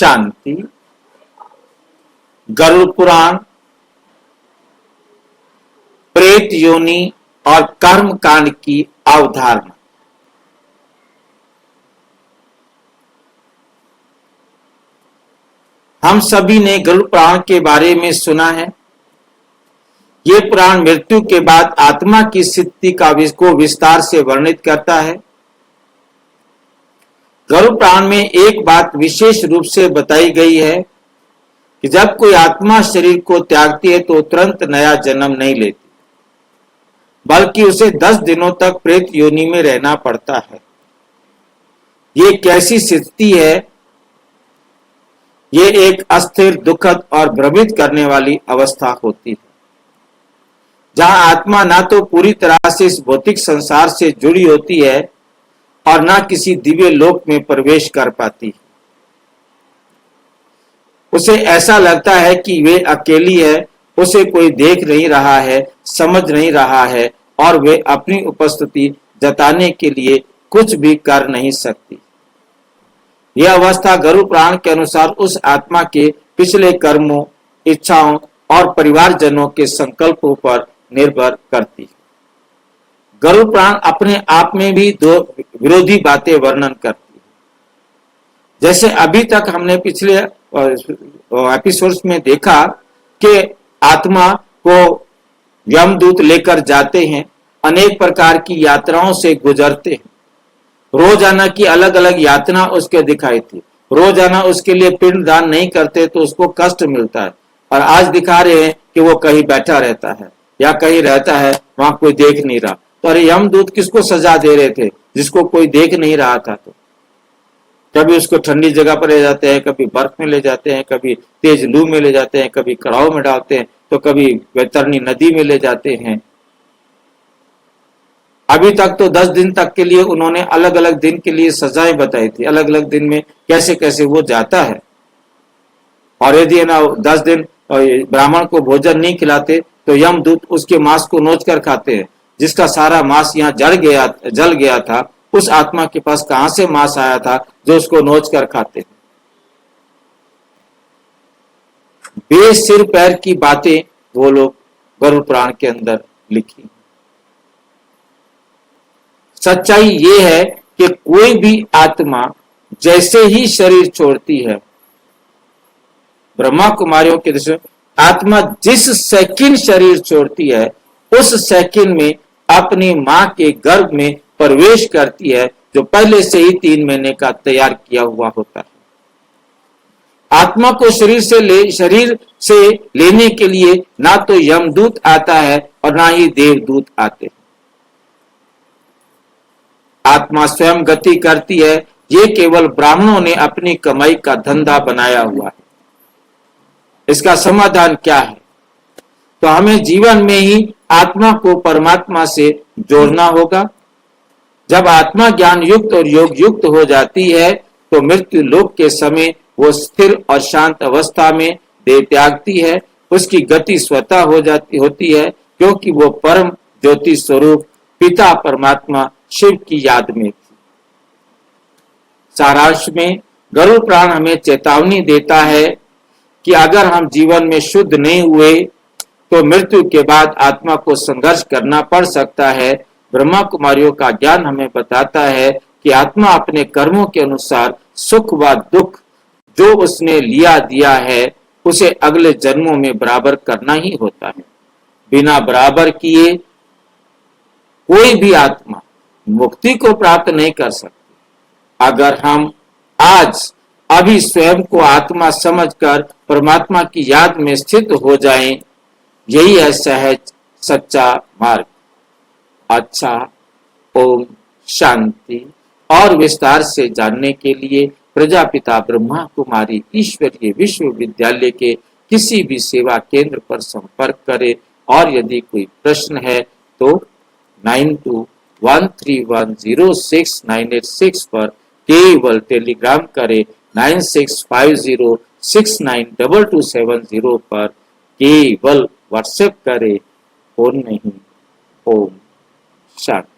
शांति। गरुड़ पुराण, प्रेत योनि और कर्म कांड की अवधारणा। हम सभी ने गरुड़ पुराण के बारे में सुना है। ये पुराण मृत्यु के बाद आत्मा की स्थिति को विस्तार से वर्णित करता है। गरुड़ पुराण में एक बात विशेष रूप से बताई गई है कि जब कोई आत्मा शरीर को त्यागती है तो तुरंत नया जन्म नहीं लेती, बल्कि उसे 10 दिनों तक प्रेत योनि में रहना पड़ता है। ये कैसी स्थिति है? ये एक अस्थिर, दुखद और भ्रमित करने वाली अवस्था होती है, जहां आत्मा ना तो पूरी तरह से इस भौतिक संसार से जुड़ी होती है और ना किसी दिव्य लोक में प्रवेश कर पाती है। उसे ऐसा लगता है कि वे अकेली है, उसे कोई देख नहीं रहा है, समझ नहीं रहा है और वे अपनी उपस्थिति जताने के लिए कुछ भी कर नहीं सकती। यह अवस्था गरुड़ पुराण के अनुसार उस आत्मा के पिछले कर्मों, इच्छाओं और परिवारजनों के संकल्पों पर निर्भर करती है। गरुड़ पुराण अपने आप में भी दो विरोधी बातें वर्णन करती है। जैसे अभी तक हमने पिछले एपिसोड्स में देखा कि आत्मा को यमदूत लेकर जाते हैं, अनेक प्रकार की यात्राओं से गुजरते हैं। रोजाना की अलग अलग यातना उसके दिखाई थी। रोजाना उसके लिए पिंड दान नहीं करते तो उसको कष्ट मिलता है, और आज दिखा रहे हैं कि वो कहीं बैठा रहता है या कहीं रहता है, वहां कोई देख नहीं रहा। तो अरे यमदूत किसको सजा दे रहे थे? जिसको कोई देख नहीं रहा था। तो कभी उसको ठंडी जगह पर ले जाते हैं, कभी बर्फ में ले जाते हैं, कभी तेज लू में ले जाते हैं, कभी कड़ाव में डालते हैं, तो कभी वैतरणी नदी में ले जाते हैं। अभी तक तो 10 दिन तक के लिए उन्होंने अलग अलग दिन के लिए सजाएं बताई थी, अलग अलग दिन में कैसे कैसे वो जाता है। और यदि ना 10 दिन ब्राह्मण को भोजन नहीं खिलाते तो यमदूत उसके मांस को नोच कर खाते हैं। जिसका सारा मांस यहाँ जल गया था, उस आत्मा के पास कहां से मांस आया था जो उसको नोच कर खाते हैं? बेसिर पैर की बातें वो लोग गरुड़ पुराण के अंदर लिखी। सच्चाई ये है कि कोई भी आत्मा जैसे ही शरीर छोड़ती है, ब्रह्मा कुमारियों के दृष्टि आत्मा जिस सेकंड शरीर छोड़ती है, उस सेकंड में अपनी मां के गर्भ में प्रवेश करती है, जो पहले से ही 3 महीने का तैयार किया हुआ होता है। आत्मा को शरीर से लेने के लिए ना तो यमदूत आता है और ना ही देवदूत आते हैं। आत्मा स्वयं गति करती है। ये केवल ब्राह्मणों ने अपनी कमाई का धंधा बनाया हुआ है। इसका समाधान क्या है? तो हमें जीवन में ही आत्मा को परमात्मा से जोड़ना होगा। जब आत्मा ज्ञान युक्त और योग युक्त हो जाती है तो मृत्यु लोक के समय वो स्थिर और शांत अवस्था में देह त्यागती है। उसकी गति स्वतः होती है, क्योंकि वो परम ज्योति स्वरूप पिता परमात्मा शिव की याद में थी। सारांश में गरुड़ पुराण हमें चेतावनी देता है कि अगर हम जीवन में शुद्ध नहीं हुए तो मृत्यु के बाद आत्मा को संघर्ष करना पड़ सकता है। ब्रह्मा कुमारियों का ज्ञान हमें बताता है कि आत्मा अपने कर्मों के अनुसार सुख व दुख जो उसने दिया है, उसे अगले जन्मों में बराबर करना ही होता है। बिना बराबर किए कोई भी आत्मा मुक्ति को प्राप्त नहीं कर सकती। अगर हम आज अभी स्वयं को आत्मा समझकर परमात्मा की याद में स्थित हो जाएं, यही है सहज सच्चा मार्ग। अच्छा, ओम शांति। और विस्तार से जानने के लिए प्रजापिता ब्रह्मा कुमारी ईश्वरीय विश्वविद्यालय के किसी भी सेवा केंद्र पर संपर्क करें। और यदि कोई प्रश्न है तो 9213106986 पर केवल टेलीग्राम करें। 9650692270 पर केवल व्हाट्सएप करें, फोन नहीं। ओम शांति।